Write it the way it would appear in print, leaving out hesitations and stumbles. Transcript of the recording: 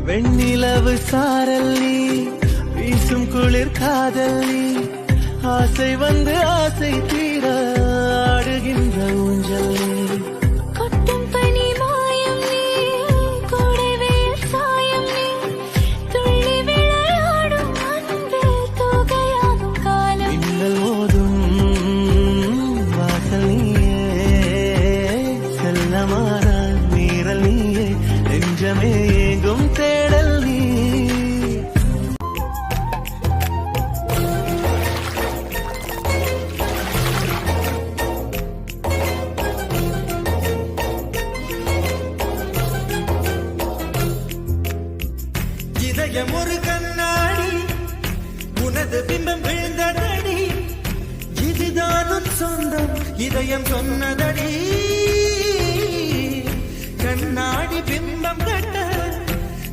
வெண்ணிலவு சாரல் நீ வீசும் குளிர் காதல் நீ ஆசை வந்து ஆசை தீர ஆடுகின்ற ஊஞ்சல் நீ கொட்டும் பனி மாயம் நீ கூடவேல் சாயம் நீ துள்ளி விளையாடும் அன்பில் தூகையாகும் காலம் மின்னல் மோதும் வாசல் நீயே செல்லமான மீறல் நீயே நெஞ்சமே எங்கும் தேடல் நீ இதயம் ஒரு கண்ணாடி உனது பிம்பம் விழுந்ததடி இதுதான் சொந்தம் இதயம் சொன்னதடி கண்ணாடி பிம்பம் கட்டி